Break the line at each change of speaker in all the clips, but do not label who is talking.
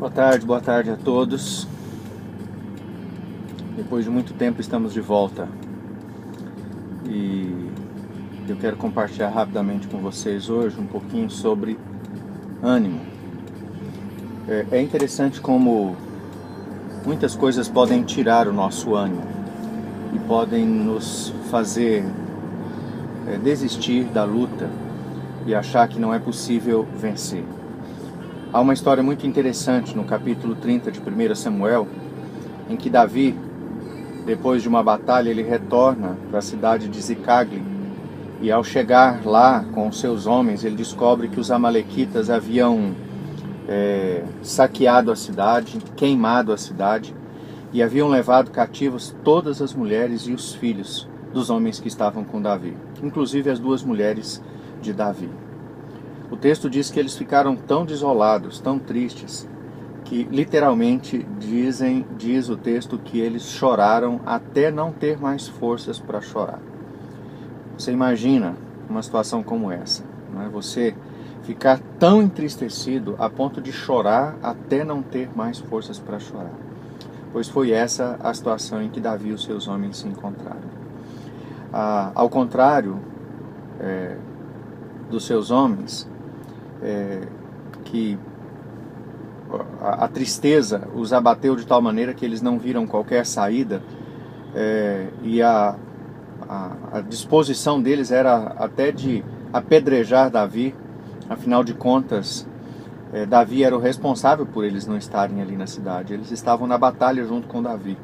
Boa tarde a todos. Depois de muito tempo estamos de volta e eu quero compartilhar rapidamente com vocês hoje um pouquinho sobre ânimo. É interessante como muitas coisas podem tirar o nosso ânimo e podem nos fazer desistir da luta e achar que não é possível vencer. Há uma história muito interessante no capítulo 30 de 1 Samuel, em que Davi, depois de uma batalha, ele retorna para a cidade de Ziclague, e ao chegar lá com os seus homens, ele descobre que os amalequitas haviam saqueado a cidade, queimado a cidade, e haviam levado cativos todas as mulheres e os filhos dos homens que estavam com Davi, inclusive as duas mulheres de Davi. O texto diz que eles ficaram tão desolados, tão tristes, que literalmente diz o texto que eles choraram até não ter mais forças para chorar. Você imagina uma situação como essa, não é? Você ficar tão entristecido a ponto de chorar até não ter mais forças para chorar. Pois foi essa a situação em que Davi e os seus homens se encontraram. Ao contrário dos seus homens, que a tristeza os abateu de tal maneira que eles não viram qualquer saída, e a disposição deles era até de apedrejar Davi. Afinal de contas, Davi era o responsável por eles não estarem ali na cidade. Eles estavam na batalha junto com Davi.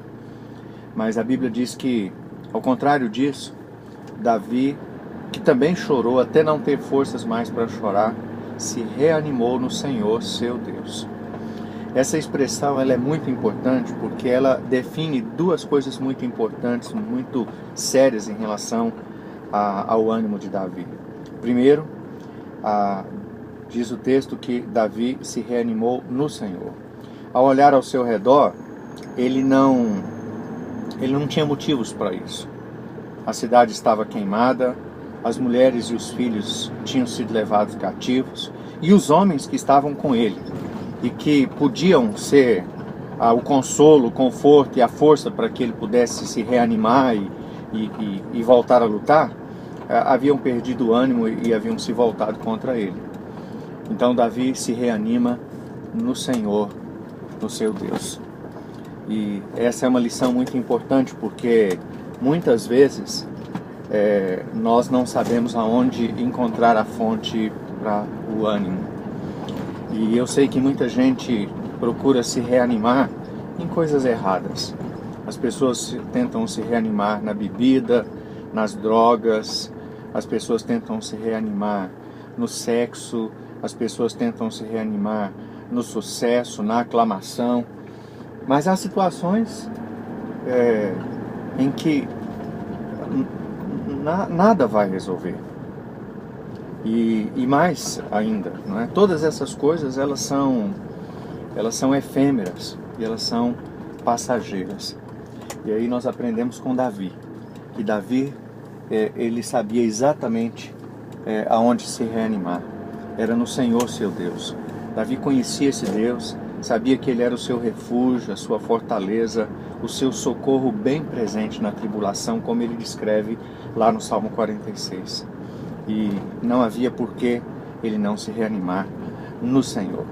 Mas a Bíblia diz que, ao contrário disso, Davi, que também chorou até não ter forças mais para chorar, se reanimou no Senhor, seu Deus. Essa expressão ela é muito importante porque ela define duas coisas muito importantes, muito sérias em relação ao ânimo de Davi. Primeiro, diz o texto que Davi se reanimou no Senhor. Ao olhar ao seu redor, ele não tinha motivos para isso. A cidade estava queimada, as mulheres e os filhos tinham sido levados cativos, e os homens que estavam com ele, e que podiam ser o consolo, o conforto e a força para que ele pudesse se reanimar e voltar a lutar, haviam perdido o ânimo e haviam se voltado contra ele. Então Davi se reanima no Senhor, no seu Deus. E essa é uma lição muito importante, porque muitas vezes nós não sabemos aonde encontrar a fonte para o ânimo. E eu sei que muita gente procura se reanimar em coisas erradas. As pessoas tentam se reanimar na bebida, nas drogas, as pessoas tentam se reanimar no sexo, as pessoas tentam se reanimar no sucesso, na aclamação. Mas há situações em que nada vai resolver. E mais ainda, não é? Todas essas coisas elas são efêmeras e elas são passageiras. E aí nós aprendemos com Davi, que Davi ele sabia exatamente aonde se reanimar. Era no Senhor, seu Deus. Davi conhecia esse Deus, sabia que ele era o seu refúgio, a sua fortaleza, o seu socorro bem presente na tribulação, como ele descreve lá no Salmo 46. E não havia por que ele não se reanimar no Senhor.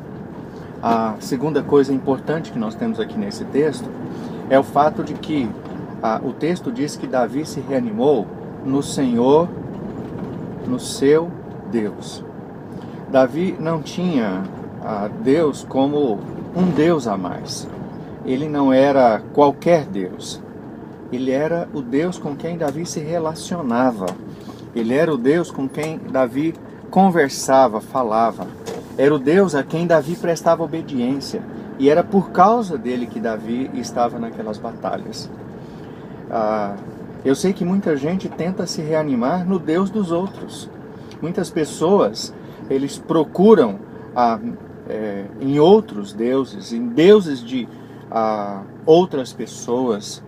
A segunda coisa importante que nós temos aqui nesse texto é o fato de que o texto diz que Davi se reanimou no Senhor, no seu Deus. Davi não tinha Deus como um Deus a mais. Ele não era qualquer Deus. Ele era o Deus com quem Davi se relacionava. Ele era o Deus com quem Davi conversava, falava. Era o Deus a quem Davi prestava obediência. E era por causa dele que Davi estava naquelas batalhas. Eu sei que muita gente tenta se reanimar no Deus dos outros. Muitas pessoas, eles procuram em outros deuses, em deuses de outras pessoas,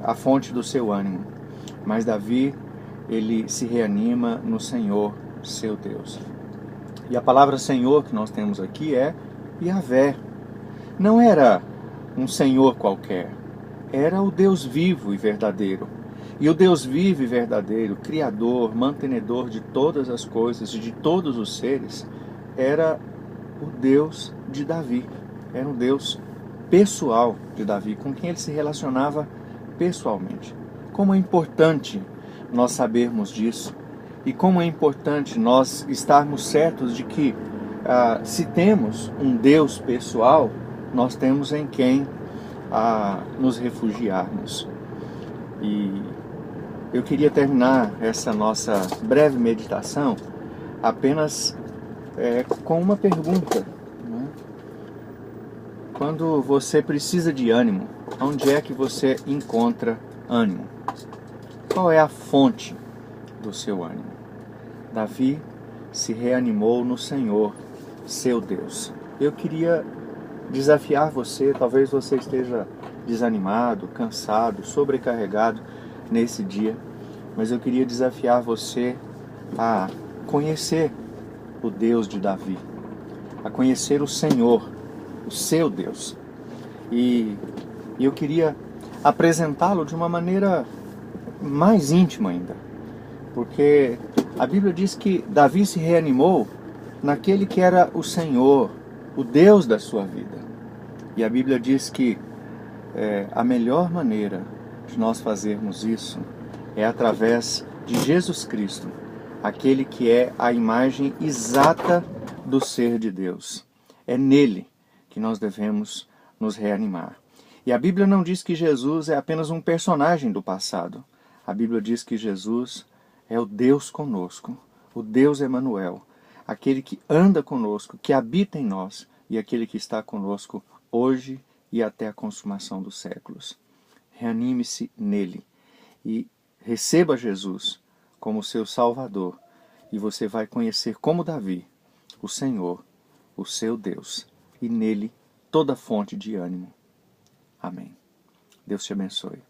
a fonte do seu ânimo. Mas Davi, ele se reanima no Senhor, seu Deus. E a palavra Senhor que nós temos aqui é Yahvé. não era um senhor qualquer, era o Deus vivo e verdadeiro. E o Deus vivo e verdadeiro, Criador, mantenedor de todas as coisas e de todos os seres, era o Deus de Davi. Era um Deus pessoal de Davi, com quem ele se relacionava pessoalmente. Como é importante nós sabermos disso e como é importante nós estarmos certos de que se temos um Deus pessoal, nós temos em quem nos refugiarmos. E eu queria terminar essa nossa breve meditação apenas com uma pergunta, né? Quando você precisa de ânimo, onde é que você encontra ânimo? Qual é a fonte do seu ânimo? Davi se reanimou no Senhor, seu Deus. Eu queria desafiar você, talvez você esteja desanimado, cansado, sobrecarregado nesse dia, mas eu queria desafiar você a conhecer o Deus de Davi, a conhecer o Senhor, o seu Deus. E eu queria apresentá-lo de uma maneira mais íntima ainda, porque a Bíblia diz que Davi se reanimou naquele que era o Senhor, o Deus da sua vida. E a Bíblia diz que a melhor maneira de nós fazermos isso é através de Jesus Cristo, aquele que é a imagem exata do ser de Deus. É nele que nós devemos nos reanimar. E a Bíblia não diz que Jesus é apenas um personagem do passado. A Bíblia diz que Jesus é o Deus conosco, o Deus Emanuel, aquele que anda conosco, que habita em nós e aquele que está conosco hoje e até a consumação dos séculos. Reanime-se nele e receba Jesus como seu Salvador e você vai conhecer como Davi, o Senhor, o seu Deus, e nele toda fonte de ânimo. Amém. Deus te abençoe.